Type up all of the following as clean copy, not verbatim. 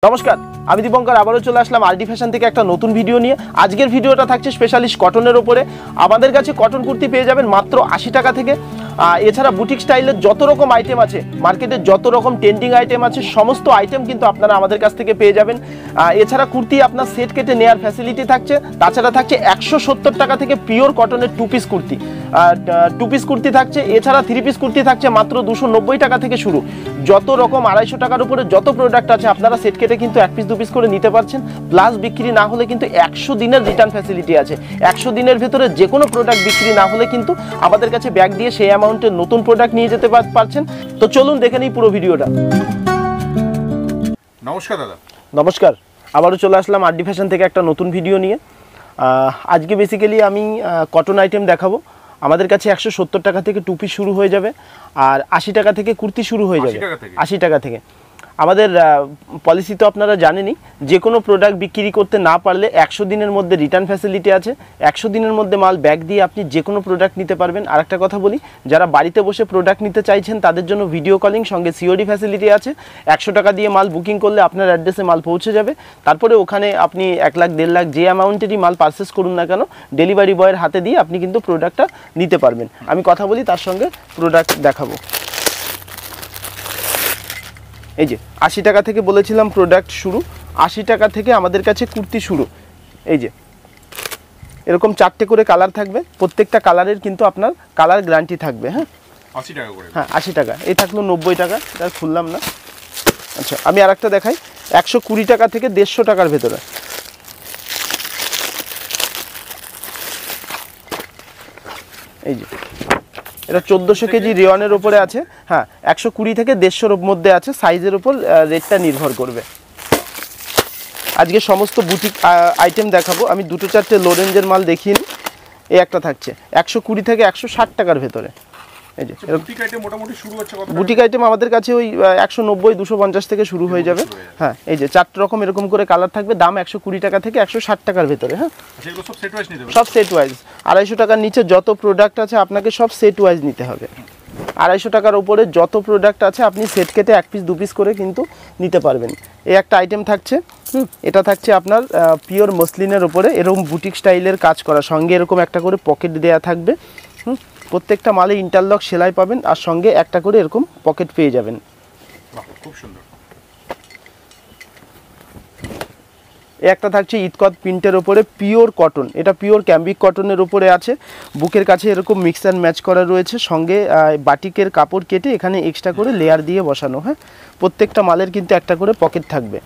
নমস্কার, আমি দীপঙ্কর আবারও চলে আসলাম আরডি ফ্যাশন থেকে একটা নতুন ভিডিও নিয়ে। আজকের ভিডিওটা থাকছে স্পেশালিস্ট কটনের ওপরে। আমাদের কাছে কটন কুর্তি পেয়ে যাবেন মাত্র 80 টাকা থেকে। এছাড়া বুটিক স্টাইলের যত রকম আইটেম আছে, মার্কেটের যত রকম ট্রেন্ডিং আইটেম আছে, সমস্ত আইটেম কিন্তু আপনারা আমাদের কাছ থেকে পেয়ে যাবেন। এছাড়া কুর্তি আপনার সেট কেটে নেওয়ার ফ্যাসিলিটি থাকছে। তাছাড়া থাকছে 170 টাকা থেকে পিওর কটনের টু পিস কুর্তি থাকছে। এছাড়া 3 পিস কুর্তি থাকছে মাত্র 290 টাকা থেকে শুরু। যত রকম 250 টাকার উপরে যত প্রোডাক্ট আছে আপনারা সেট কেটে কিন্তু 1 পিস 2 পিস করে নিতে পারছেন। প্লাস বিক্রি না হলে কিন্তু 100 দিনের রিটার্ন ফ্যাসিলিটি আছে। 100 দিনের ভেতরে যে কোনো প্রোডাক্ট বিক্রি না হলে কিন্তু আমাদের কাছে ব্যাগ দিয়ে সেই অ্যামাউন্টের নতুন প্রোডাক্ট নিয়ে যেতে পারছেন। তো চলুন দেখে নিই পুরো ভিডিওটা। নমস্কার দাদা। নমস্কার, আবারও চলে আসলাম আরডি ফ্যাশন থেকে একটা নতুন ভিডিও নিয়ে। আজকে বেসিক্যালি আমি কটন আইটেম দেখাবো। আমাদের কাছে 170 টাকা থেকে টু পিস শুরু হয়ে যাবে, আর 80 টাকা থেকে কুর্তি শুরু হয়ে যাবে। 80 টাকা থেকে আমাদের পলিসি তো আপনারা জানেনই, যে কোনো প্রোডাক্ট বিক্রি করতে না পারলে 100 দিনের মধ্যে রিটার্ন ফ্যাসিলিটি আছে। 100 দিনের মধ্যে মাল ব্যাগ দিয়ে আপনি যে কোনো প্রোডাক্ট নিতে পারবেন। আর একটা কথা বলি, যারা বাড়িতে বসে প্রোডাক্ট নিতে চাইছেন তাদের জন্য ভিডিও কলিং সঙ্গে সিওডি ফ্যাসিলিটি আছে। 100 টাকা দিয়ে মাল বুকিং করলে আপনার অ্যাড্রেসে মাল পৌঁছে যাবে। তারপরে ওখানে আপনি 1 লাখ 1.5 লাখ যে অ্যামাউন্টেরই মাল পারচেস করুন না কেন, ডেলিভারি বয়ের হাতে দিয়ে আপনি কিন্তু প্রোডাক্টটা নিতে পারবেন। আমি কথা বলি, তার সঙ্গে প্রোডাক্ট দেখাবো। এই যে 80 টাকা থেকে বলেছিলাম প্রোডাক্ট শুরু। 80 টাকা থেকে আমাদের কাছে কুর্তি শুরু। এই যে এরকম 4টে করে কালার থাকবে, প্রত্যেকটা কালারের কিন্তু আপনার কালার গ্যারান্টি থাকবে। হ্যাঁ, 80 টাকা করে। হ্যাঁ 80 টাকা। এই থাকলো 90 টাকা, এটা খুললাম না। আচ্ছা, আমি আরেকটা দেখাই 120 টাকা থেকে 150 টাকার ভেতরে। এই যে এটা 1400 কেজি রেয়নের উপরে আছে। হ্যাঁ, 120 থেকে 150-এর মধ্যে আছে। সাইজের উপর রেটটা নির্ভর করবে। আজকে সমস্ত বুটিক আইটেম দেখাবো। আমি 2-4টে লো রেঞ্জের মাল দেখিয়ে নিই। এই একটা থাকছে 120 থেকে 160 টাকার ভেতরে। এই যে বুটিক আইটেম মোটামুটি শুরু হচ্ছে কত? বুটিক আইটেম আমাদের কাছে ওই 190-250 থেকে শুরু হয়ে যাবে। হ্যাঁ, এই যে 4 রকম এরকম করে কালার থাকবে। দাম 120 টাকা থেকে 160 টাকার ভেতরে। হ্যাঁ, সেগুলো সব সেট ওয়াইজ নিতে হবে? সব সেট ওয়াইজ। 250 টাকার নিচে যত প্রোডাক্ট আছে আপনাকে সব সেট ওয়াইজ নিতে হবে। 250 টাকার উপরে যত প্রোডাক্ট আছে আপনি সেট কেটে 1 পিস 2 পিস করে কিন্তু নিতে পারবেন। এই একটা আইটেম থাকছে। এটা থাকছে আপনার পিওর মসলিনের উপরে, এরকম বুটিক স্টাইলের কাজ করা, সঙ্গে এরকম একটা করে পকেট দেয়া থাকবে। প্রত্যেকটা মালে ইন্টারলক সেলাই পাবেন, আর সঙ্গে একটা করে এরকম পকেট পেয়ে যাবেন। খুব সুন্দর। এই একটা থাকছে ইতকত প্রিন্টের উপরে পিওর কটন। এটা পিওর ক্যাম্বিক কটনের উপরে আছে। বুকের কাছে এরকম মিক্স অ্যান্ড ম্যাচ করা রয়েছে, সঙ্গে বাটিকের কাপড় কেটে এখানে এক্সট্রা করে লেয়ার দিয়ে বসানো। হ্যাঁ, প্রত্যেকটা মালের কিন্তু একটা করে পকেট থাকবে।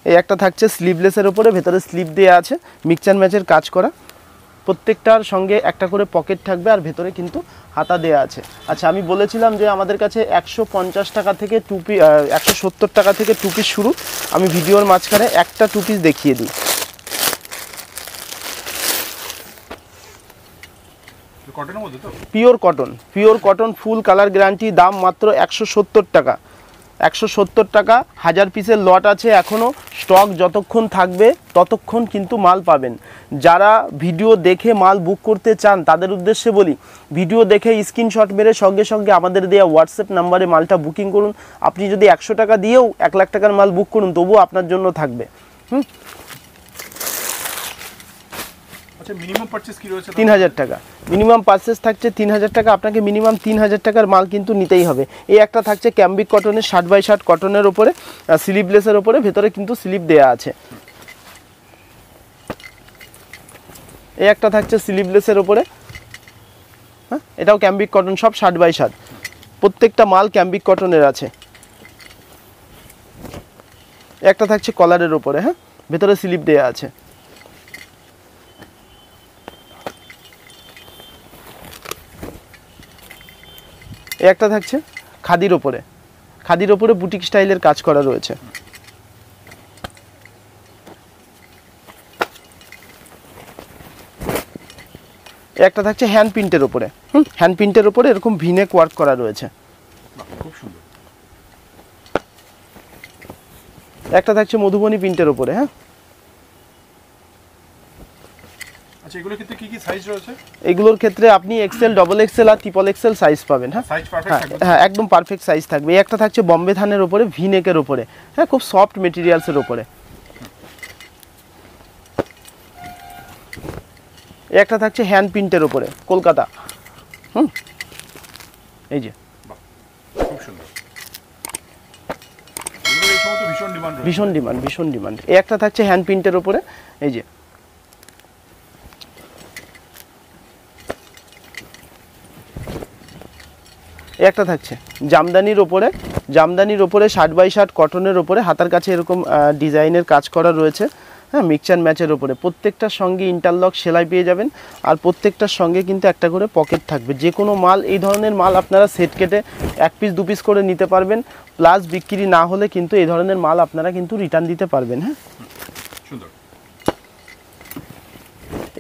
এই একটা থাকছে স্লিভলেসের উপরে, ভেতরে স্লিভ দেওয়া আছে, মিক্স অ্যান্ড ম্যাচের কাজ করা। প্রত্যেকটার সঙ্গে একটা করে পকেট থাকবে, আর ভেতরে কিন্তু হাতা দেয়া আছে। আচ্ছা, আমি বলেছিলাম যে আমাদের কাছে 150 টাকা থেকে 170 টাকা থেকে টু পিস শুরু। আমি ভিডিওর মাঝখানে একটা টু পিস দেখিয়ে দিই। কটনের মধ্যে তো? Pure cotton full colour guarantee. দাম মাত্র 170 টাকা। 170 টাকা। 1000 পিসের লট আছে এখনও। স্টক যতক্ষণ থাকবে ততক্ষণ কিন্তু মাল পাবেন। যারা ভিডিও দেখে মাল বুক করতে চান তাদের উদ্দেশ্যে বলি, ভিডিও দেখে স্ক্রিনশট মেরে সঙ্গে সঙ্গে আমাদের দেওয়া হোয়াটসঅ্যাপ নাম্বারে মালটা বুকিং করুন। আপনি যদি 100 টাকা দিয়েও 1 লাখ টাকার মাল বুক করুন, তবুও আপনার জন্য থাকবে। মিনিমাম পারচেজ কি রয়েছে? 3000 টাকা মিনিমাম পারচেজ থাকছে। 3000 টাকা। আপনাকে মিনিমাম 3000 টাকার মাল কিন্তু নিতেই হবে। এই একটা থাকছে ক্যাম্বিক কটনের 60x60 কটনের ওপরে, স্লিভলেসের ওপরে, ভেতরে কিন্তু স্লিভ দেয়া আছে। এই একটা থাকছে স্লিভলেসের ওপরে। হ্যাঁ, এটাও ক্যাম্বিক কটন, সব 60x60। প্রত্যেকটা মাল ক্যাম্বিক কটনের আছে। একটা থাকছে কলারের ওপরে। হ্যাঁ, ভেতরে স্লিভ দেয়া আছে। একটা থাকছে খাদির ওপরে। খাদির ওপরে বুটিক স্টাইলের কাজ করা রয়েছে। একটা থাকছে হ্যান্ড প্রিন্টের ওপরে। হ্যান্ড প্রিন্টের ওপরে এরকম ভিনেক ওয়ার্ক করা রয়েছে। খুব সুন্দর। একটা থাকছে মধুবনী প্রিন্টের ওপরে। হ্যাঁ, আচ্ছা, এগুলোর ক্ষেত্রে কি কি সাইজ রয়েছে? এগুলোর ক্ষেত্রে আপনি এক্সেল, ডবল এক্সেল আর ট্রিপল এক্সেল সাইজ পাবেন। হ্যাঁ, সাইজ পারফেক্ট থাকবে? হ্যাঁ, একদম পারফেক্ট সাইজ থাকবে। এই একটা থাকছে বম্বে থানের উপরে, ভি নেকের উপরে, হ্যাঁ, খুব সফট মেটেরিয়ালসের উপরে। এই একটা থাকছে হ্যান্ড প্রিন্টের উপরে, কলকাতা। এই যে বাহ, খুব সুন্দর। এগুলোর এই সময় তো ভীষণ ডিমান্ড রয়েছে। ভীষণ ডিমান্ড, ভীষণ ডিমান্ড। এই একটা থাকছে হ্যান্ড প্রিন্টের উপরে, এই যে একটা থাকছে জামদানির ওপরে, জামদানির ওপরে 60x60 কটনের ওপরে, হাতার কাছে এরকম ডিজাইনের কাজ করা রয়েছে। হ্যাঁ, মিক্স অ্যান্ড ম্যাচের ওপরে, প্রত্যেকটার সঙ্গে ইন্টারলক সেলাই পেয়ে যাবেন। আর প্রত্যেকটার সঙ্গে কিন্তু একটা করে পকেট থাকবে। যে কোনো মাল, এই ধরনের মাল আপনারা সেট কেটে 1 পিস 2 পিস করে নিতে পারবেন, প্লাস বিক্রি না হলে কিন্তু এই ধরনের মাল আপনারা কিন্তু রিটার্ন দিতে পারবেন। হ্যাঁ, সুন্দর।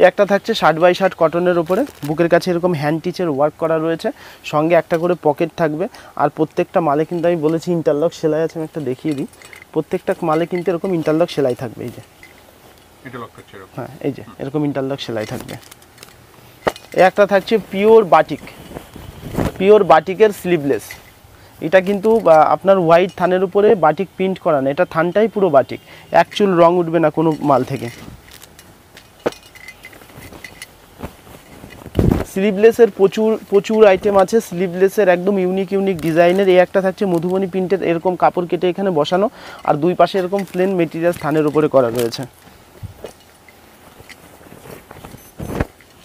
একটা থাকছে 60x60 কটনের উপরে, বুকের কাছে এরকম হ্যান্ড টিচের ওয়ার্ক করা রয়েছে, সঙ্গে একটা করে পকেট থাকবে। আর প্রত্যেকটা মালে কিন্তু আমি বলেছি ইন্টারলক সেলাই আছে, আমি একটা দেখিয়ে দিই। প্রত্যেকটা মালে কিন্তু এরকম ইন্টারলক সেলাই থাকবে, এই যে ইন্টারলক করছে এরকম। হ্যাঁ, এই যে এরকম ইন্টারলক সেলাই থাকবে। একটা থাকছে পিওর বাটিক, পিওর বাটিকের স্লিভলেস। এটা কিন্তু আপনার হোয়াইট থানের উপরে বাটিক প্রিন্ট করা না, এটা থানটাই পুরো বাটিক, এক চুল রং উঠবে না কোনো মাল থেকে। স্লিভলেসের প্রচুর প্রচুর আইটেম আছে, স্লিভলেসের একদম ইউনিক ইউনিক ডিজাইনের। এই একটা থাকছে মধুবনী প্রিন্টের, এরকম কাপড় কেটে এখানে বসানো, আর দুই পাশে এরকম প্লেন মেটেরিয়াল থানের উপরে করা রয়েছে।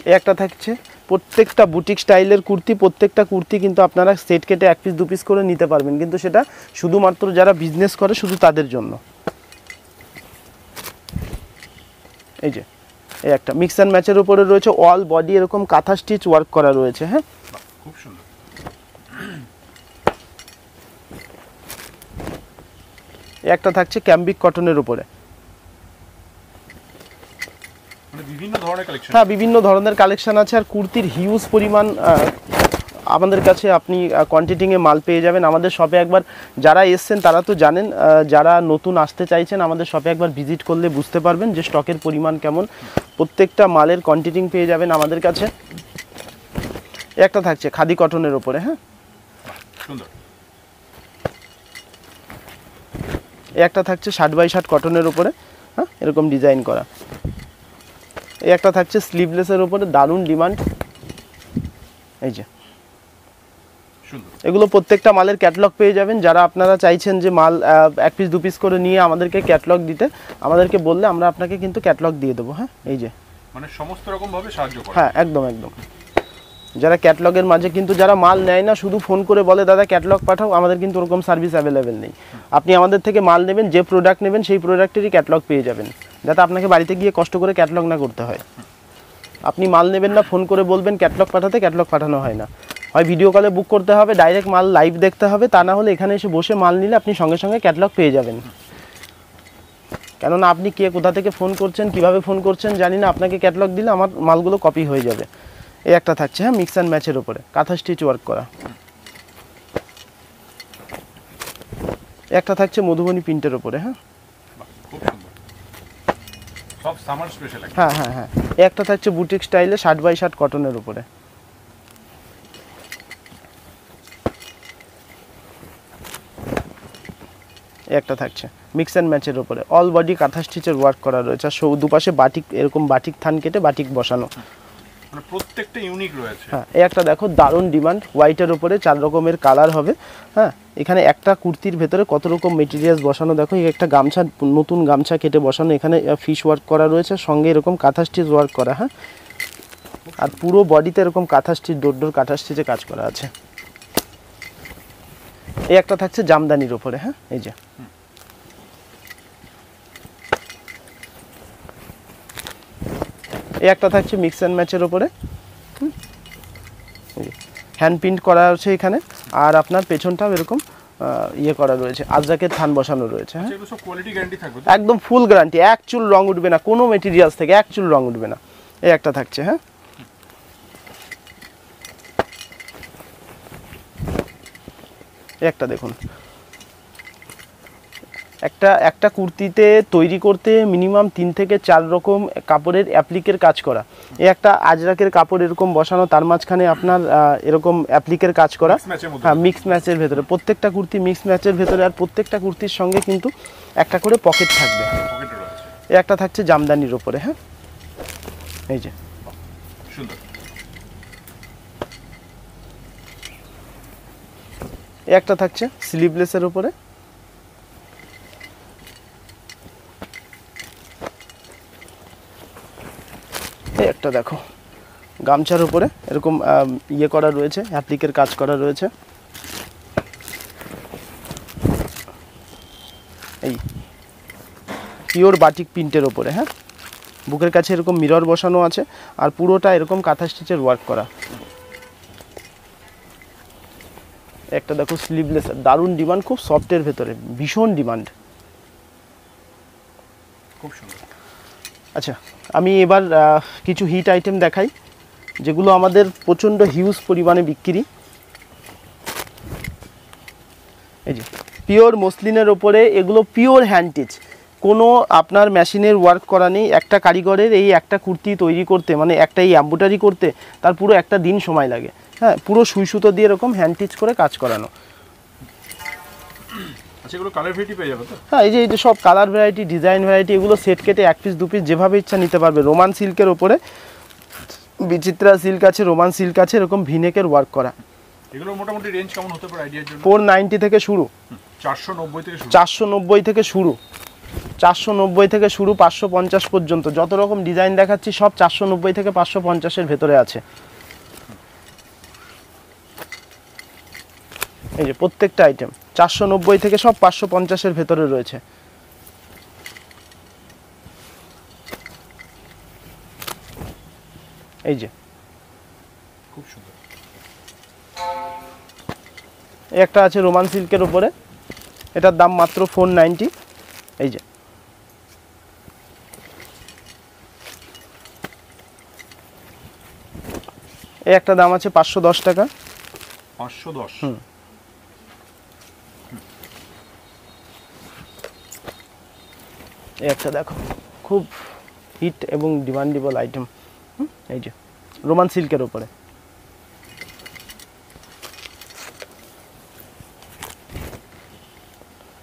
এই একটা থাকছে প্রত্যেকটা বুটিক স্টাইলের কুর্তি, প্রত্যেকটা কুর্তি কিন্তু আপনারা সেট কেটে 1 পিস 2 পিস করে নিতে পারবেন, কিন্তু সেটা শুধুমাত্র যারা বিজনেস করে শুধু তাদের জন্য। এই যে এই একটা মিক্স অ্যান্ড ম্যাচের উপরে রয়েছে, অল বডি এরকম কাঁথা স্টিচ ওয়ার্ক করা রয়েছে। হ্যাঁ, বাহ, খুব সুন্দর। একটা থাকছে ক্যাম্বিক কটনের উপরে। মানে বিভিন্ন ধরনের কালেকশন। হ্যাঁ, বিভিন্ন ধরনের কালেকশন আছে। আর কুর্তির হিউজ পরিমাণ আমাদের কাছে আপনি কোয়ান্টিটিংয়ে মাল পেয়ে যাবেন। আমাদের শপে একবার যারা এসছেন তারা তো জানেন, যারা নতুন আসতে চাইছেন আমাদের শপে একবার ভিজিট করলে বুঝতে পারবেন যে স্টকের পরিমাণ কেমন। প্রত্যেকটা মালের কোয়ান্টিটিং পেয়ে যাবেন আমাদের কাছে। একটা থাকছে খাদি কটনের উপরে। হ্যাঁ, সুন্দর। একটা থাকছে 60x60 কটনের উপরে, হ্যাঁ, এরকম ডিজাইন করা। এই একটা থাকছে স্লিভলেসের উপরে, দারুণ ডিমান্ড। এই যে এগুলো প্রত্যেকটা মালের ক্যাটালগ পেয়ে যাবেন। যারা আপনারা চাইছেন যে মাল 1 পিস 2 পিস করে নিয়ে আমাদেরকে ক্যাটালগ দিতে, আমাদেরকে বললে আমরা আপনাকে কিন্তু ক্যাটালগ দিয়ে দেবো। হ্যাঁ, এই যে মানে সমস্ত রকম ভাবে সাহায্য করে। হ্যাঁ, একদম একদম। যারা ক্যাটালগের মাঝে কিন্তু যারা মাল নেয় না, শুধু ফোন করে বলে দাদা ক্যাটালগ পাঠাও, আমাদের কিন্তু ওরকম সার্ভিস অ্যাভেলেবেল নেই। আপনি আমাদের থেকে মাল নেবেন, যে প্রোডাক্ট নেবেন সেই প্রোডাক্টেরই ক্যাটালগ পেয়ে যাবেন, যাতে আপনাকে বাড়িতে গিয়ে কষ্ট করে ক্যাটালগ না করতে হয়। আপনি মাল নেবেন না, ফোন করে বলবেন ক্যাটালগ পাঠাতে, ক্যাটালগ পাঠানো হয় না। হয় ভিডিও কলে বুক করতে হবে, ডাইরেক্ট মাল লাইভ দেখতে হবে, তা না হলে এখানে এসে বসে মাল নিলে আপনি সঙ্গে সঙ্গে ক্যাটালগ পেয়ে যাবেন। কেননা আপনি কে কোথা থেকে ফোন করছেন, কিভাবে ফোন করছেন জানি না, আপনাকে ক্যাটালগ দিলে আমার মালগুলো কপি হয়ে যাবে। এই একটা থাকছে, হ্যাঁ, মিক্স অ্যান্ড ম্যাচের উপরে কাঁথা স্টিচ ওয়ার্ক করা। একটা থাকছে মধুবনী প্রিন্টের উপরে। হ্যাঁ, খুব সুন্দর। সব সামার স্পেশাল। হ্যাঁ হ্যাঁ হ্যাঁ। একটা থাকছে বুটিক স্টাইলে 60x60 কটনের উপরে। একটা থাকছে মিক্স অ্যান্ড ম্যাচের উপরে, অল বডি কাঁথা স্টিচের ওয়ার্ক করা রয়েছে, আর দুপাশে বাটিক এরকম বাটিক থান কেটে বাটিক বসানো। মানে প্রত্যেকটা ইউনিক রয়েছে। হ্যাঁ, এই একটা দেখো দারুণ ডিমান্ড, হোয়াইটের উপরে 4 রকমের কালার হবে। হ্যাঁ, এখানে একটা কুর্তির ভেতরে কত রকম মেটেরিয়ালস বসানো দেখো। এই একটা গামছা, নতুন গামছা কেটে বসানো, এখানে ফিশ ওয়ার্ক করা রয়েছে, সঙ্গে এরকম কাঁথা স্টিচ ওয়ার্ক করা। হ্যাঁ, আর পুরো বডিতে এরকম কাঁথা স্টিচ, ডোর কাঁথা স্টিচে কাজ করা আছে। এই একটা থাকছে জামদানির উপরে। হ্যাঁ, এই যে এই একটা থাকছে মিক্স অ্যান্ড ম্যাচের উপরে, হ্যান্ড প্রিন্ট করা আছে এখানে, আর আপনার পেছনটাও এরকম ইয়ে করা রয়েছে, আজরাকের থান বসানো রয়েছে। হ্যাঁ, এগুলো সব কোয়ালিটি গ্যারান্টি থাকবে তো? একদম ফুল গ্যারান্টি, এক চুল রং উঠবে না, কোনো মেটেরিয়ালস থেকে এক চুল রং উঠবে না। এই একটা থাকছে। হ্যাঁ, একটা দেখুন, একটা কুর্তিতে তৈরি করতে মিনিমাম 3 থেকে 4 রকম কাপড়ের অ্যাপ্লিকের কাজ করা। এই একটা আজরাকের কাপড় এরকম বসানো, তার মাঝখানে আপনার এরকম অ্যাপ্লিকের কাজ করা। হ্যাঁ, মিক্স ম্যাচের ভেতরে, প্রত্যেকটা কুর্তি মিক্স ম্যাচের ভেতরে, আর প্রত্যেকটা কুর্তির সঙ্গে কিন্তু একটা করে পকেট থাকবে। এই একটা থাকছে জামদানির ওপরে। হ্যাঁ, এই যে সুন্দর। এই একটা থাকছে স্লিভলেসের উপরে। এই একটা দেখো গামছার উপরে এরকম ইয়ে করা রয়েছে, অ্যাপ্লিকের কাজ করা রয়েছে। এই পিওর বাটিক প্রিন্টের ওপরে। হ্যাঁ, বুকের কাছে এরকম মিরর বসানো আছে, আর পুরোটা এরকম কাঁথা স্টিচের ওয়ার্ক করা। একটা দেখো স্লিভলেস, দারুণ ডিমান্ড, খুব সফটের ভেতরে, ভীষণ ডিমান্ড। খুব সুন্দর। আচ্ছা, আমি এবার কিছু হিট আইটেম দেখাই যেগুলো আমাদের প্রচণ্ড হিউজ পরিমাণে বিক্রি। এই যে পিওর মসলিনের ওপরে, এগুলো পিওর হ্যান্ডটিচ, কোনো আপনার মেশিনের ওয়ার্ক করা নেই। একটা কারিগরের এই একটা কুর্তি তৈরি করতে, মানে একটা এই এমব্রয়ডারি করতে তার পুরো একটা দিন সময় লাগে। হ্যাঁ, পুরো সুই সুতো দিয়ে এরকম হ্যান্ডটিচ করে কাজ করানো। আচ্ছা, এগুলো কালার ভ্যারাইটি পেয়ে যাবে তো? হ্যাঁ, এই যে সব কালার ভ্যারাইটি, ডিজাইন ভ্যারাইটি, এগুলো সেট কেটে 1 পিস 2 পিস যেভাবে ইচ্ছা নিতে পারবে। রোমান সিল্কের ওপরে বিচিত্রা সিল্ক আছে, রোমান সিল্ক আছে, এরকম ভিনেকের ওয়ার্ক করা। এগুলোর মোটামুটি রেঞ্জ কেমন হতে পারে আইডিয়ার জন্য? 490 থেকে শুরু, 490 থেকে শুরু। 490 থেকে শুরু, 490 থেকে শুরু 550 পর্যন্ত। যত রকম ডিজাইন দেখাচ্ছি সব 490 থেকে 550-এর ভেতরে আছে। এই যে প্রত্যেকটা আইটেম 490 থেকে সব 550-এর ভেতরে রয়েছে। এই যে খুব সুন্দর। এই একটা আছে রোমান সিল্কের উপরে, এটার দাম মাত্র 490। এই যে এই একটা দাম আছে 510 টাকা। 510। এই একটা দেখো খুব হিট এবং ডিমান্ডেবল আইটেম। এই যে রোমান সিল্কের উপরে।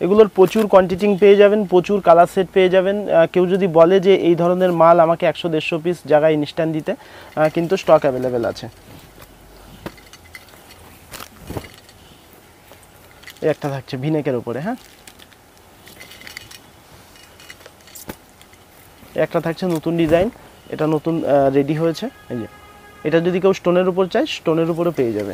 এগুলোর প্রচুর কোয়ান্টিটি পেয়ে যাবেন, প্রচুর কালার সেট পেয়ে যাবেন। কেউ যদি বলে যে এই ধরনের মাল আমাকে 100-150 পিস জায়গায় ইনস্ট্যান্ট দিতে, কিন্তু স্টক অ্যাভেলেবেল আছে। এই একটা থাকছে ভিনেকের উপরে। হ্যাঁ, একটা থাকছে নতুন ডিজাইন, এটা নতুন রেডি হয়েছে। এই যে এটা যদি কেউ স্টোনের উপর চায়, স্টোনের উপরে পেয়ে যাবে।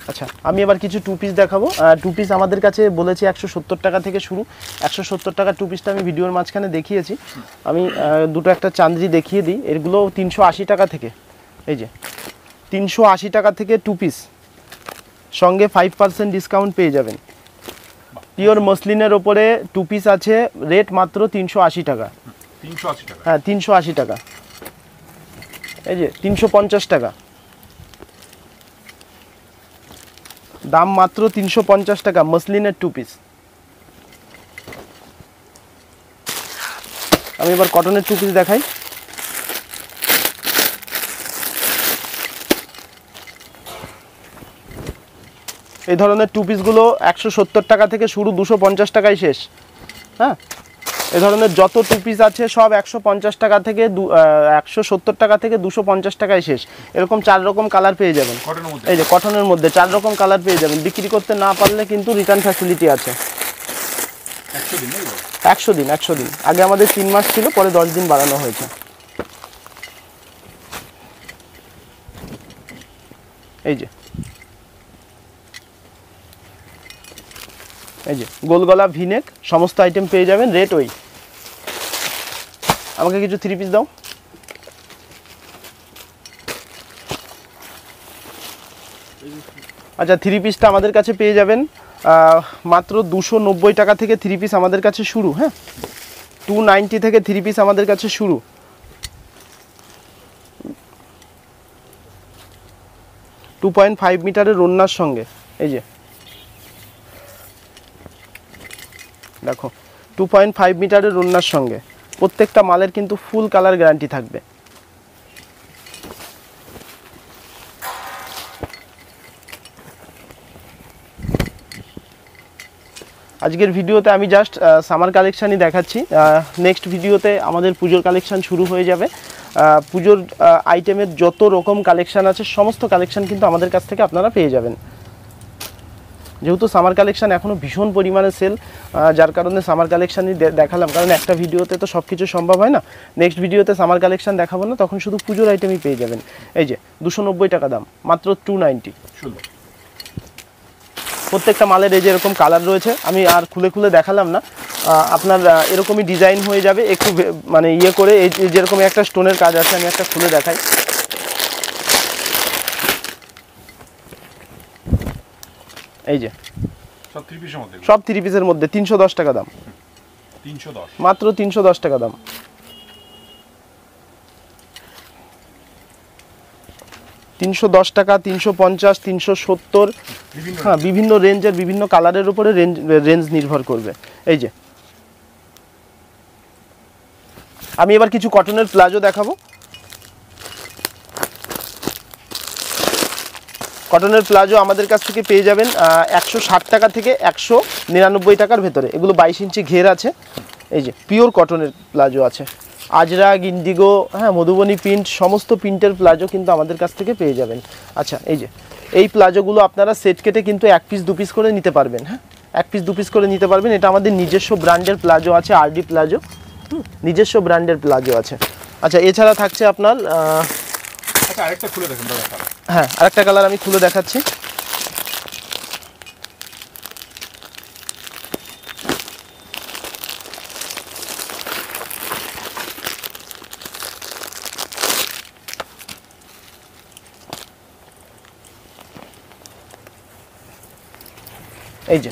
আচ্ছা, আমি এবার কিছু 2 পিস দেখাবো। 2 পিস আমাদের কাছে বলেছি 170 টাকা থেকে শুরু। 170 টাকা 2 পিসটা আমি ভিডিওর মাঝখানে দেখিয়েছি। আমি দুটো একটা চান্দ্রি দেখিয়ে দিই, এগুলো 380 টাকা থেকে। এই যে 380 টাকা থেকে 2 পিস, সঙ্গে 5% ডিসকাউন্ট পেয়ে যাবেন। পিওর মসলিনের ওপরে 2 পিস আছে, রেট মাত্র 380 টাকা। 380 টাকা? হ্যাঁ, 380 টাকা। এই যে 350 টাকা, দাম মাত্র 350 টাকা, মসলিনের 2 পিস। আমি এবার কটনের 2 পিস দেখাই। এই ধরনের 2 পিসগুলো 170 টাকা থেকে শুরু, 250 টাকায় শেষ। হ্যাঁ, এই ধরনের যত 2 পিস আছে সব 150 টাকা থেকে 170 টাকা থেকে 250 টাকায় শেষ। এরকম 4 রকম কালার পেয়ে যাবেন। এই যে কটনের মধ্যে 4 রকম কালার পেয়ে যাবেন। বিক্রি করতে না পারলে কিন্তু রিটার্ন ফ্যাসিলিটি আছে। 100 দিন। আগে আমাদের 3 মাস ছিল, পরে 10 দিন বাড়ানো হয়েছে। এই যে গোল গলা ভিনেক, সমস্ত আইটেম পেয়ে যাবেন, রেট ওই। আমাকে কিছু 3 পিস দাও। আচ্ছা, 3 পিসটা আমাদের কাছে পেয়ে যাবেন মাত্র 290 টাকা থেকে 3 পিস আমাদের কাছে শুরু। হ্যাঁ, 290 থেকে 3 পিস আমাদের কাছে শুরু। 2.5 মিটারের ওড়নার সঙ্গে, এই যে দেখো 2.5 মিটারের ওড়নার সঙ্গে প্রত্যেকটা মালের কিন্তু ফুল কালার গ্যারান্টি থাকবে। আজকের ভিডিওতে আমি জাস্ট সামার কালেকশানই দেখাচ্ছি, নেক্সট ভিডিওতে আমাদের পুজোর কালেকশান শুরু হয়ে যাবে। পুজোর আইটেমের যত রকম কালেকশান আছে সমস্ত কালেকশান কিন্তু আমাদের কাছ থেকে আপনারা পেয়ে যাবেন। যেহেতু সামার কালেকশান এখনও ভীষণ পরিমাণে সেল, যার কারণে সামার কালেকশানই দেখালাম, কারণ একটা ভিডিওতে তো সব কিছু সম্ভব হয় না। নেক্সট ভিডিওতে সামার কালেকশান দেখাবো না, তখন শুধু পুজোর আইটেমই পেয়ে যাবেন। এই যে 290 টাকা দাম, মাত্র 290। প্রত্যেকটা মালের এই যে এরকম কালার রয়েছে, আমি আর খুলে খুলে দেখালাম না, আপনার এরকমই ডিজাইন হয়ে যাবে একটু মানে ইয়ে করে। এই যেরকম একটা স্টোনের কাজ আছে, আমি একটা খুলে দেখাই। এই যে সব 3 পিসের মধ্যে 310 টাকা দাম, 310 মাত্র 310 টাকা দাম। $310 টাকা, 350, 370, হ্যাঁ বিভিন্ন রেঞ্জের বিভিন্ন কালারের উপরে রেঞ্জ নির্ভর করবে। এই যে আমি এবার কিছু কটনের প্লাজো দেখাবো। কটনের প্লাজো আমাদের কাছ থেকে পেয়ে যাবেন 160 টাকা থেকে 199 টাকার ভেতরে। এগুলো 22 ইঞ্চি ঘের আছে। এই যে পিওর কটনের প্লাজো আছে, আজরাক, ইন্ডিগো, হ্যাঁ মধুবনী প্রিন্ট, সমস্ত প্রিন্টের প্লাজো কিন্তু আমাদের কাছ থেকে পেয়ে যাবেন। আচ্ছা এই যে এই প্লাজোগুলো আপনারা সেট কেটে কিন্তু 1 পিস 2 পিস করে নিতে পারবেন। হ্যাঁ 1 পিস 2 পিস করে নিতে পারবেন। এটা আমাদের নিজস্ব ব্র্যান্ডের প্লাজো আছে, আরডি প্লাজো, নিজস্ব ব্র্যান্ডের প্লাজো আছে। আচ্ছা এছাড়া থাকছে আপনার আরেকটা খুলে দেখেন দাদা, হ্যাঁ আরেকটা কালার আমি খুলে দেখাচ্ছি। এই যে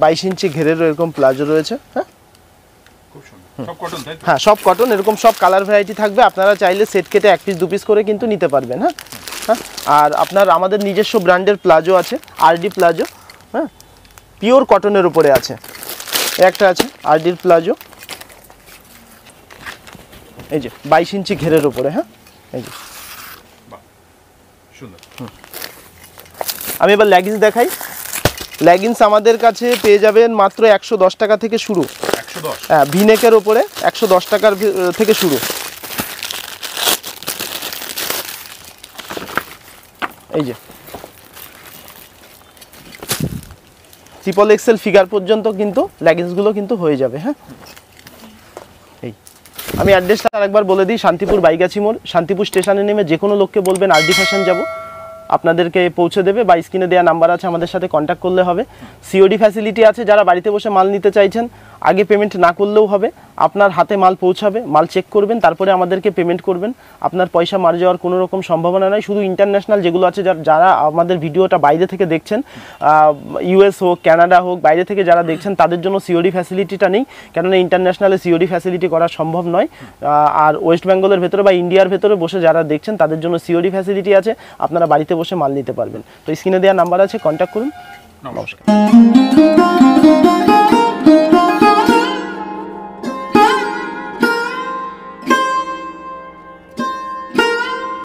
22 ইঞ্চি ঘেরের এরকম প্লাজো রয়েছে। হ্যাঁ খুব সুন্দর, সব কটন তাই তো? হ্যাঁ সব কটন, এরকম সব কালার ভ্যারাইটি থাকবে। আপনারা চাইলে সেট কেটে 1 পিস 2 পিস করে কিন্তু নিতে পারবেন। হ্যাঁ হ্যাঁ আর আপনার আমাদের নিজস্ব ব্র্যান্ডের প্লাজো আছে, আরডি প্লাজো, হ্যাঁ পিওর কটনের উপরে আছে। একটা আছে আরডির প্লাজো, এই যে 22 ইঞ্চি ঘেরের উপরে। হ্যাঁ এই যে সুন্দর। আমি এবার লেগিংস দেখাই। লেগিংস আমাদের কাছে পেয়ে যাবেন মাত্র 110 টাকা থেকে শুরু। 110? হ্যাঁ ভিনেকের ওপরে 110 টাকার থেকে শুরু। এই যে ট্রিপল এক্সেল ফিগার পর্যন্ত কিন্তু লেগিংসগুলো কিন্তু হয়ে যাবে। হ্যাঁ এই আমি অ্যাড্রেসটা আরেকবার বলে দিই, শান্তিপুর বাইগাছি মোড়, শান্তিপুর স্টেশনে নেমে যে কোনো লোককে বলবেন আরডি ফ্যাশন যাব, আপনাদেরকে পৌঁছে দেবে, বা স্ক্রিনে দেওয়া নাম্বার আছে আমাদের সাথে কন্ট্যাক্ট করলে হবে। সিওডি ফ্যাসিলিটি আছে, যারা বাড়িতে বসে মাল নিতে চাইছেন আগে পেমেন্ট না করলেও হবে, আপনার হাতে মাল পৌঁছাবে, মাল চেক করবেন, তারপরে আমাদেরকে পেমেন্ট করবেন। আপনার পয়সা মার যাওয়ার কোনো রকম সম্ভাবনা নাই। শুধু ইন্টারন্যাশনাল যেগুলো আছে, যারা আমাদের ভিডিওটা বাইরে থেকে দেখছেন, ইউএস হোক, কানাডা হোক, বাইরে থেকে যারা দেখছেন তাদের জন্য সিওডি ফ্যাসিলিটিটা নেই, কেননা ইন্টারন্যাশনালে সিওডি ফ্যাসিলিটি করা সম্ভব নয়। আর ওয়েস্ট বেঙ্গলের ভেতরে বা ইন্ডিয়ার ভেতরে বসে যারা দেখছেন তাদের জন্য সিওডি ফ্যাসিলিটি আছে, আপনারা বাড়িতে বসে মাল নিতে পারবেন। তো স্ক্রিনে দেওয়া নাম্বার আছে, কন্ট্যাক্ট করুন। নমস্কার।